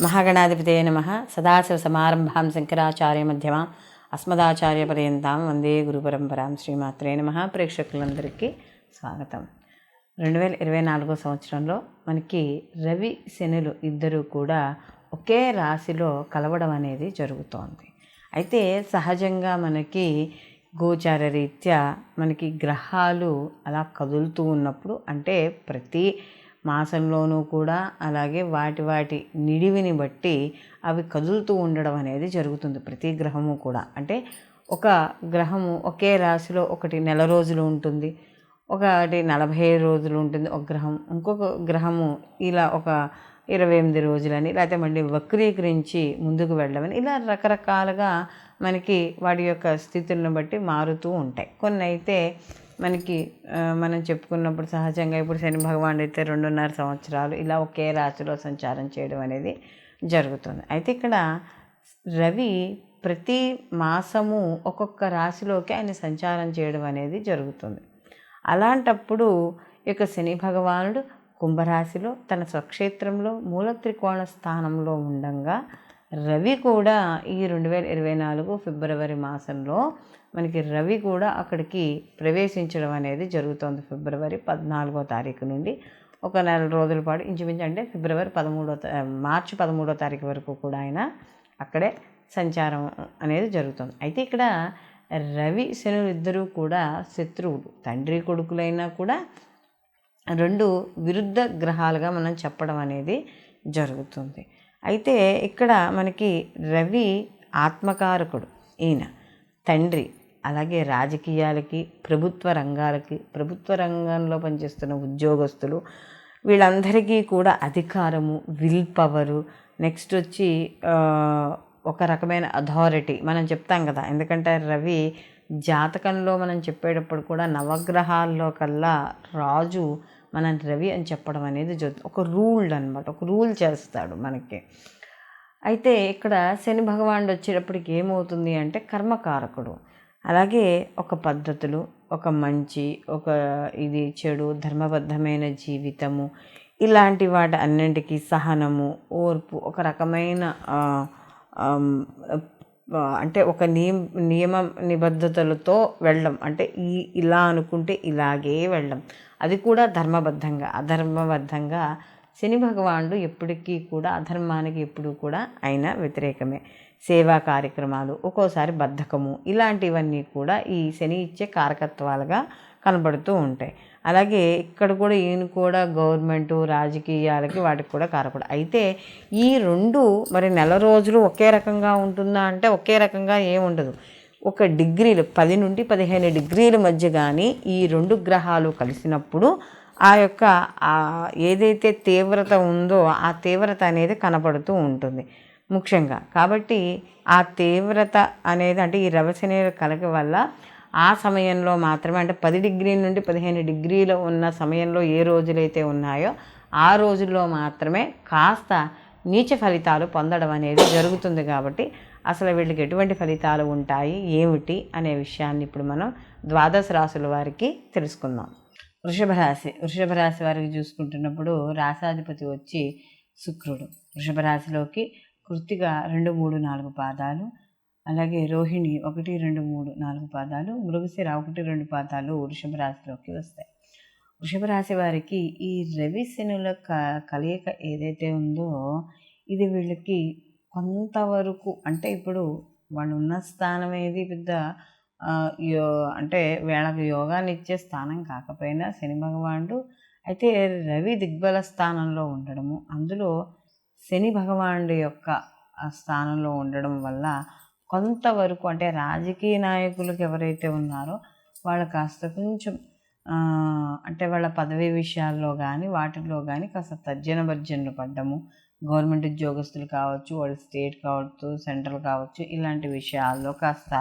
మహాగణాధిపతయ నమః. సదాశివసమారంభాం శంకరాచార్యమధ్యమాం అస్మదాచార్యపర్యంతాం వందే గురుపరంపరాం. శ్రీమాత్రే నమః. ప్రేక్షకులందరికీ స్వాగతం. 2024 సంవత్సరంలో మనకి రవి శనులు ఇద్దరూ కూడా ఒకే రాశిలో కలవడం అనేది జరుగుతోంది. అయితే సహజంగా మనకి గోచార రీత్యా మనకి గ్రహాలు అలా కదులుతూ ఉన్నప్పుడు, అంటే ప్రతి మాసంలోనూ కూడా అలాగే వాటి నిడివిని బట్టి అవి కదులుతూ ఉండడం అనేది జరుగుతుంది. ప్రతి గ్రహము కూడా, అంటే ఒక గ్రహము ఒకే రాశిలో ఒకటి నెల రోజులు ఉంటుంది, ఒకటి 45 రోజులు ఉంటుంది ఒక గ్రహం, ఇంకొక గ్రహము ఇలా ఒక 28 రోజులని, లేకపోతే మళ్ళీ వక్రీకరించి ముందుకు వెళ్ళమని, ఇలా రకరకాలుగా మనకి వాటి యొక్క స్థితులను బట్టి మారుతూ ఉంటాయి. కొన్ని అయితే మనకి మనం చెప్పుకున్నప్పుడు సహజంగా ఇప్పుడు శని భగవానుడు అయితే 2.5 సంవత్సరాలు ఇలా ఒకే రాశిలో సంచారం చేయడం అనేది జరుగుతుంది. అయితే ఇక్కడ రవి ప్రతి మాసము ఒక్కొక్క రాశిలోకి ఆయన సంచారం చేయడం అనేది జరుగుతుంది. అలాంటప్పుడు ఈ యొక్క శని భగవానుడు కుంభరాశిలో తన స్వక్షేత్రంలో మూల త్రికోణ స్థానంలో ఉండంగా, రవి కూడా ఈ 2024 ఫిబ్రవరి మాసంలో మనకి రవి కూడా అక్కడికి ప్రవేశించడం అనేది జరుగుతుంది. ఫిబ్రవరి 14వ తారీఖు నుండి ఒక నెల రోజుల పాటు ఇంచుమించు, అంటే మార్చి 13వ తారీఖు వరకు కూడా ఆయన అక్కడే సంచారం అనేది జరుగుతుంది. అయితే ఇక్కడ రవి శనులు ఇద్దరూ కూడా శత్రువులు, తండ్రి కొడుకులైనా కూడా రెండు విరుద్ధ గ్రహాలుగా మనం చెప్పడం అనేది జరుగుతుంది. అయితే ఇక్కడ మనకి రవి ఆత్మకారకుడు, ఈయన తండ్రి, అలాగే రాజకీయాలకి, ప్రభుత్వ రంగాలకి, ప్రభుత్వ రంగంలో పనిచేస్తున్న ఉద్యోగస్తులు వీళ్ళందరికీ కూడా అధికారము, విల్ పవరు, నెక్స్ట్ వచ్చి ఒక రకమైన అథారిటీ మనం చెప్తాం కదా. ఎందుకంటే రవి జాతకంలో మనం చెప్పేటప్పుడు కూడా నవగ్రహాల్లో కల్లా రాజు మనం రవి అని చెప్పడం అనేది జరుగుతుంది. ఒక రూల్ అనమాట, ఒక రూల్ చేస్తాడు మనకి. అయితే ఇక్కడ శని భగవానుడు వచ్చేటప్పటికి ఏమవుతుంది అంటే కర్మకారకుడు, అలాగే ఒక పద్ధతులు, ఒక మంచి, ఒక ఇది చెడు, ధర్మబద్ధమైన జీవితము, ఇలాంటి వాటి అన్నింటికీ సహనము, ఓర్పు, ఒక రకమైన అంటే ఒక నియమ నిబద్ధతలతో వెళ్ళడం, అంటే ఇలా అనుకుంటే ఇలాగే వెళ్ళడం, అది కూడా ధర్మబద్ధంగా. అధర్మబద్ధంగా శని భగవానుడు ఎప్పటికీ కూడా అధర్మానికి ఎప్పుడూ కూడా ఆయన వ్యతిరేకమే. సేవా కార్యక్రమాలు, ఒక్కోసారి బద్ధకము, ఇలాంటివన్నీ కూడా ఈ శని ఇచ్చే కారకత్వాలుగా కనబడుతూ ఉంటాయి. అలాగే ఇక్కడ కూడా ఈయన కూడా గవర్నమెంటు, రాజకీయాలకి వాటికి కూడా కారకుడు. అయితే ఈ రెండు మరి నెల రోజులు ఒకే రకంగా ఉంటుందా అంటే ఒకే రకంగా ఏముండదు. ఒక డిగ్రీలు 10 నుండి 15 డిగ్రీల మధ్య కానీ ఈ రెండు గ్రహాలు కలిసినప్పుడు ఆ యొక్క ఏదైతే తీవ్రత ఉందో ఆ తీవ్రత అనేది కనపడుతూ ఉంటుంది ముఖ్యంగా. కాబట్టి ఆ తీవ్రత అనేది, అంటే ఈ రవిశని కలగ వల్ల ఆ సమయంలో మాత్రమే, అంటే 10 డిగ్రీల నుండి 15 డిగ్రీలు ఉన్న సమయంలో ఏ రోజులైతే ఉన్నాయో ఆ రోజుల్లో మాత్రమే కాస్త నీచ ఫలితాలు పొందడం అనేది జరుగుతుంది. కాబట్టి అసలు వీళ్ళకి ఎటువంటి ఫలితాలు ఉంటాయి ఏమిటి అనే విషయాన్ని ఇప్పుడు మనం ద్వాదశ రాశుల వారికి తెలుసుకుందాం. వృషభ రాశి వారికి చూసుకుంటున్నప్పుడు రాశాధిపతి వచ్చి శుక్రుడు. వృషభ రాశిలోకి కృత్తిక 2, 3, 4 పాదాలు, అలాగే రోహిణి 1, 2, 3, 4 పాదాలు, మృగశిర 1, 2 పాదాలు వృషభ రాశిలోకి వస్తాయి. వృషభ రాశి వారికి ఈ రవి శనుల కలయిక ఏదైతే ఉందో ఇది వీళ్ళకి కొంతవరకు, అంటే ఇప్పుడు వాళ్ళు ఉన్న స్థానం ఏది పెద్ద అంటే వీళ్ళకి యోగాన్ని ఇచ్చే స్థానం కాకపోయినా శని భగవానుడు అయితే రవి దిగ్బల స్థానంలో ఉండడము, అందులో శని భగవానుడి యొక్క స్థానంలో ఉండడం వల్ల కొంతవరకు, అంటే రాజకీయ నాయకులకు ఎవరైతే ఉన్నారో వాళ్ళు కాస్త కొంచెం అంటే వాళ్ళ పదవీ విషయాల్లో కానీ వాటిల్లో కానీ కాస్త తర్జన భర్జనలు పడ్డము, గవర్నమెంట్ ఉద్యోగస్తులు కావచ్చు, వాళ్ళు స్టేట్ కావచ్చు, సెంట్రల్ కావచ్చు, ఇలాంటి విషయాల్లో కాస్త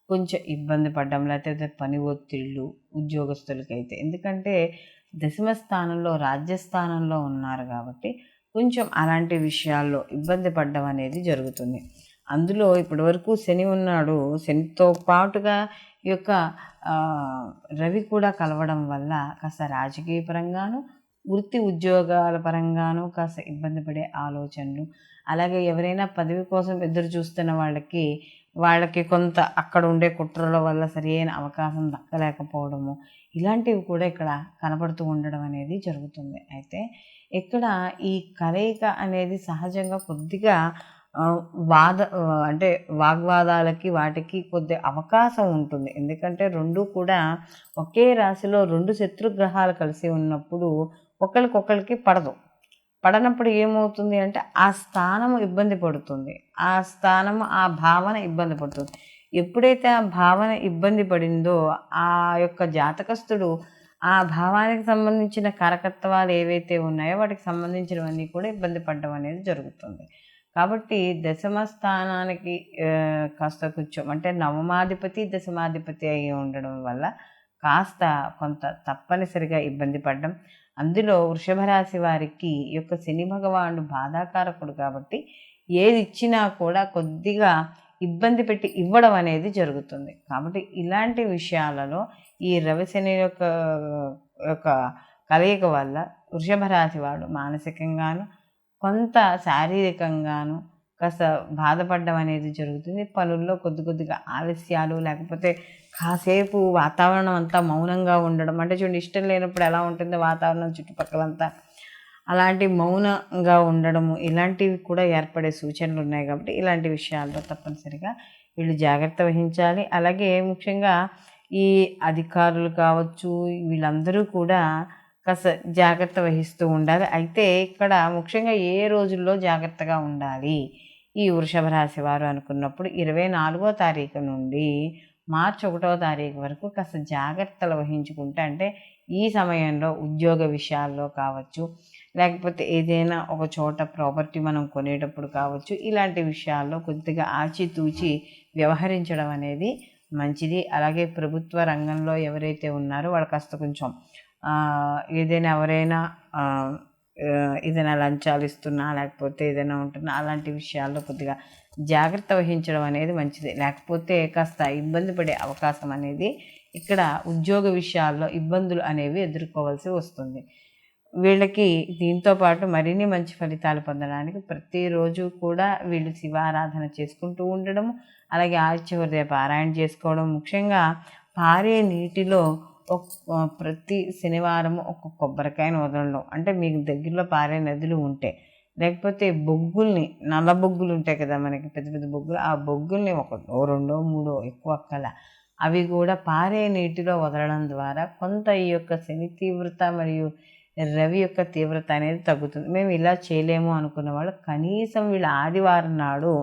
కొంచెం ఇబ్బంది పడ్డం, లేకపోతే పని ఒత్తిళ్ళు ఉద్యోగస్తులకైతే. ఎందుకంటే దశమ స్థానంలో రాజ్యస్థానంలో ఉన్నారు కాబట్టి కొంచెం అలాంటి విషయాల్లో ఇబ్బంది పడ్డం అనేది జరుగుతుంది. అందులో ఇప్పటివరకు శని ఉన్నాడు, శనితో పాటుగా ఈ యొక్క రవి కూడా కలవడం వల్ల కాస్త రాజకీయ పరంగాను, వృత్తి ఉద్యోగాల పరంగానూ కాస్త ఇబ్బంది పడే ఆలోచనలు, అలాగే ఎవరైనా పదవి కోసం ఎదురు చూస్తున్న వాళ్ళకి కొంత అక్కడ ఉండే కుట్రల వల్ల సరైన అవకాశం దక్కలేకపోవడము, ఇలాంటివి కూడా ఇక్కడ కనపడుతూ ఉండడం అనేది జరుగుతుంది. అయితే ఇక్కడ ఈ కలయిక అనేది సహజంగా కొద్దిగా అంటే వాగ్వాదాలకి వాటికి కొద్ది అవకాశం ఉంటుంది. ఎందుకంటే రెండూ కూడా ఒకే రాశిలో 2 శత్రుగ్రహాలు కలిసి ఉన్నప్పుడు ఒకళ్ళకొకళ్ళకి పడనప్పుడు ఏమవుతుంది అంటే ఆ స్థానము ఇబ్బంది పడుతుంది, ఆ భావన ఇబ్బంది పడుతుంది. ఎప్పుడైతే ఆ భావన ఇబ్బంది పడిందో ఆ యొక్క జాతకస్తుడు ఆ భావానికి సంబంధించిన కారకత్వాలు ఏవైతే ఉన్నాయో వాటికి సంబంధించినవన్నీ కూడా ఇబ్బంది పడడం అనేది జరుగుతుంది. కాబట్టి దశమ స్థానానికి కాస్త కొంచెం అంటే నవమాధిపతి దశమాధిపతి అయి ఉండడం వల్ల కాస్త కొంత తప్పనిసరిగా ఇబ్బంది పడడం. అందులో వృషభ రాశి వారికి యొక్క శని భగవానుడు బాధాకారకుడు కాబట్టి ఏది ఇచ్చినా కూడా కొద్దిగా ఇబ్బంది పెట్టి ఇవ్వడం అనేది జరుగుతుంది. కాబట్టి ఇలాంటి విషయాలలో ఈ రవిశని యొక్క కలయిక వల్ల వృషభ రాశి వాడు మానసికంగాను కొంత శారీరకంగాను కాస్త బాధపడడం అనేది జరుగుతుంది. పనుల్లో కొద్దిగా ఆలస్యాలు, లేకపోతే కాసేపు వాతావరణం అంతా మౌనంగా ఉండడం, అంటే చూడండి ఇష్టం లేనప్పుడు ఎలా ఉంటుందో వాతావరణం చుట్టుపక్కలంతా, అలాంటి మౌనంగా ఉండడము, ఇలాంటివి కూడా ఏర్పడే సూచనలు ఉన్నాయి. కాబట్టి ఇలాంటి విషయాల్లో తప్పనిసరిగా వీళ్ళు జాగ్రత్త వహించాలి. అలాగే ముఖ్యంగా ఈ అధికారులు కావచ్చు, వీళ్ళందరూ కూడా కాస్త జాగ్రత్త వహిస్తూ ఉండాలి. అయితే ఇక్కడ ముఖ్యంగా ఏ రోజుల్లో జాగ్రత్తగా ఉండాలి ఈ వృషభ రాశి వారు అనుకున్నప్పుడు 24వ తారీఖు నుండి మార్చి 1వ తారీఖు వరకు కాస్త జాగ్రత్తలు వహించుకుంటే, అంటే ఈ సమయంలో ఉద్యోగ విషయాల్లో కావచ్చు, లేకపోతే ఏదైనా ఒక చోట ప్రాపర్టీ మనం కొనేటప్పుడు కావచ్చు, ఇలాంటి విషయాల్లో కొద్దిగా ఆచితూచి వ్యవహరించడం అనేది మంచిది. అలాగే ప్రభుత్వ రంగంలో ఎవరైతే ఉన్నారో వాళ్ళు కాస్త కొంచెం ఏదైనా లంచాలు ఇస్తున్నా, లేకపోతే ఏదైనా ఉంటున్నా, అలాంటి విషయాల్లో కొద్దిగా జాగ్రత్త వహించడం అనేది మంచిది. లేకపోతే కాస్త ఇబ్బంది పడే అవకాశం అనేది ఇక్కడ ఉద్యోగ విషయాల్లో ఇబ్బందులు అనేవి ఎదుర్కోవాల్సి వస్తుంది. వీళ్ళకి దీంతో పాటు మరిన్ని మంచి ఫలితాలు పొందడానికి ప్రతిరోజు కూడా వీళ్ళు శివారాధన చేసుకుంటూ ఉండడం, అలాగే ఆదిత్య హృదయ పారాయణ చేసుకోవడం, ముఖ్యంగా పారే నీటిలో ప్రతి శనివారం ఒక కొబ్బరికాయను వదలడం. అంటే మీకు దగ్గరలో పారే నదులు ఉంటే, లేకపోతే బొగ్గుల్ని, నల్ల బొగ్గులు ఉంటాయి కదా మనకి, పెద్ద పెద్ద బొగ్గులు, ఆ బొగ్గుల్ని 1, 2, 3 ఎక్కువ అక్కల అవి కూడా పారే నీటిలో వదలడం ద్వారా కొంత ఈ యొక్క శని తీవ్రత మరియు రవి యొక్క తీవ్రత అనేది తగ్గుతుంది. మేము ఇలా చేయలేము అనుకున్న వాళ్ళు కనీసం వీళ్ళ ఆదివారం నాడు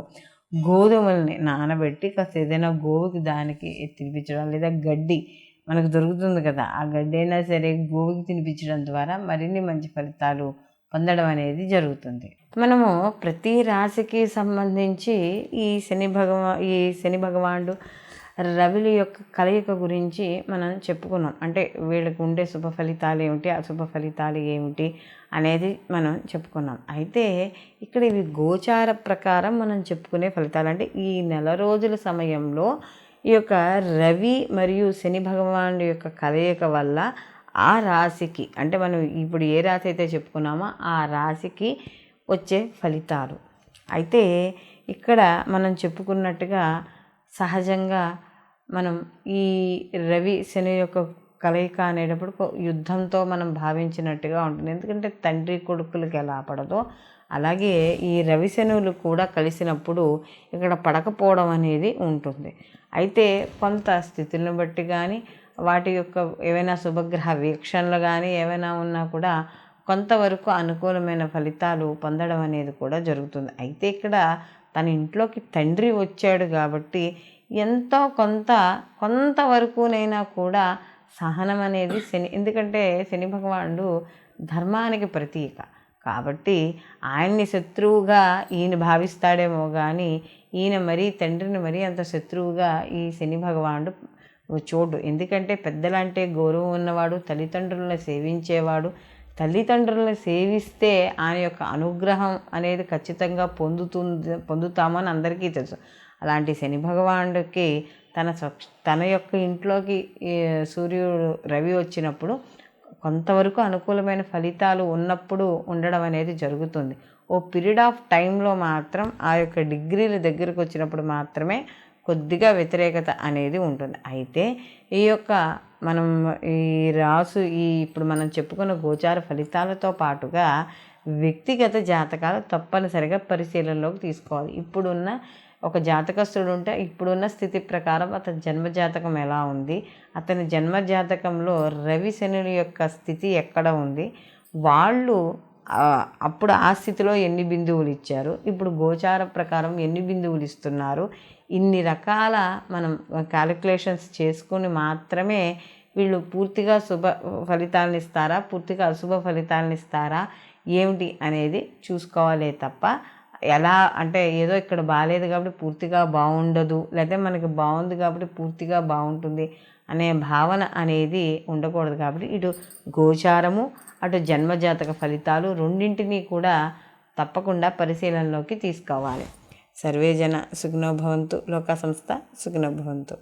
గోధుమల్ని నానబెట్టి కాస్త ఏదైనా గోవుకి దానికి తినిపించడం, లేదా గడ్డి మనకు దొరుకుతుంది కదా, ఆ గడ్డి అయినా సరే గోవుకి తినిపించడం ద్వారా మరిన్ని మంచి ఫలితాలు పొందడం అనేది జరుగుతుంది. మనము ప్రతి రాశికి సంబంధించి ఈ శని భగవానుడు రవిల యొక్క కలయిక గురించి మనం చెప్పుకున్నాం. అంటే వీళ్ళకు ఉండే శుభ ఫలితాలు ఏమిటి, అశుభ ఫలితాలు ఏమిటి అనేది మనం చెప్పుకున్నాం. అయితే ఇక్కడ ఇవి గోచార ప్రకారం మనం చెప్పుకునే ఫలితాలు. అంటే ఈ నెల రోజుల సమయంలో ఈ యొక్క రవి మరియు శని భగవానుడి యొక్క కలయిక వల్ల ఆ రాశికి, అంటే మనం ఇప్పుడు ఏ రాశి అయితే చెప్పుకున్నామో ఆ రాశికి వచ్చే ఫలితాలు. అయితే ఇక్కడ మనం చెప్పుకున్నట్టుగా సహజంగా మనం ఈ రవి శని యొక్క కలయిక అనేటప్పుడు యుద్ధంతో మనం భావించినట్టుగా ఉంటుంది. ఎందుకంటే తండ్రి కొడుకులకి ఎలా పడదో అలాగే ఈ రవి శనువులు కూడా కలిసినప్పుడు ఇక్కడ పడకపోవడం అనేది ఉంటుంది. అయితే కొంత స్థితులను బట్టి కానీ, వాటి యొక్క ఏవైనా శుభగ్రహ వీక్షణలు కానీ ఏవైనా ఉన్నా కూడా కొంతవరకు అనుకూలమైన ఫలితాలు పొందడం అనేది కూడా జరుగుతుంది. అయితే ఇక్కడ తన ఇంట్లోకి తండ్రి వచ్చాడు కాబట్టి ఎంతో కొంతవరకునైనా కూడా సహనం అనేది ఎందుకంటే శని భగవానుడు ధర్మానికి ప్రతీక కాబట్టి ఆయన్ని శత్రువుగా ఈయన భావిస్తాడేమో కానీ ఈయన తండ్రిని మరీ అంత శత్రువుగా ఈ శని భగవానుడు చూడు. ఎందుకంటే పెద్దలంటే గౌరవం ఉన్నవాడు, తల్లిదండ్రులను సేవించేవాడు. తల్లిదండ్రులను సేవిస్తే ఆయన యొక్క అనుగ్రహం అనేది ఖచ్చితంగా పొందుతామని అందరికీ తెలుసు. అలాంటి శని భగవానుడికి తన యొక్క ఇంట్లోకి సూర్యుడు రవి వచ్చినప్పుడు కొంతవరకు అనుకూలమైన ఫలితాలు ఉన్నప్పుడు ఉండడం అనేది జరుగుతుంది. ఓ పీరియడ్ ఆఫ్ టైంలో మాత్రం ఆ యొక్క డిగ్రీల దగ్గరకు వచ్చినప్పుడు మాత్రమే కొద్దిగా వ్యతిరేకత అనేది ఉంటుంది. అయితే ఈ యొక్క మనం ఈ ఇప్పుడు మనం చెప్పుకున్న గోచార ఫలితాలతో పాటుగా వ్యక్తిగత జాతకాలు తప్పనిసరిగా పరిశీలనలోకి తీసుకోవాలి. ఇప్పుడున్న ఒక జాతకస్తుడు ఉంటే ఇప్పుడున్న స్థితి ప్రకారం అతని జన్మజాతకం ఎలా ఉంది, అతని జన్మజాతకంలో రవి శనుల యొక్క స్థితి ఎక్కడ ఉంది, వాళ్ళు అప్పుడు ఆ స్థితిలో ఎన్ని బిందువులు ఇచ్చారు, ఇప్పుడు గోచార ప్రకారం ఎన్ని బిందువులు ఇస్తున్నారు, ఇన్ని రకాల మనం క్యాలిక్యులేషన్స్ చేసుకుని మాత్రమే వీళ్ళు పూర్తిగా శుభ ఫలితాలను ఇస్తారా, పూర్తిగా అశుభ ఫలితాలను ఇస్తారా ఏమిటి అనేది చూసుకోవాలే తప్ప ఎలా అంటే ఏదో ఇక్కడ బాగాలేదు కాబట్టి పూర్తిగా బాగుండదు, లేకపోతే మనకి బాగుంది కాబట్టి పూర్తిగా బాగుంటుంది అనే భావన అనేది ఉండకూడదు. కాబట్టి ఇటు గోచారము అటు జన్మజాతక ఫలితాలు రెండింటినీ కూడా తప్పకుండా పరిశీలనలోకి తీసుకోవాలి. సర్వే జన సుఖినో భవంతు, లోకా సంస్థ సుఖినో భవంతు.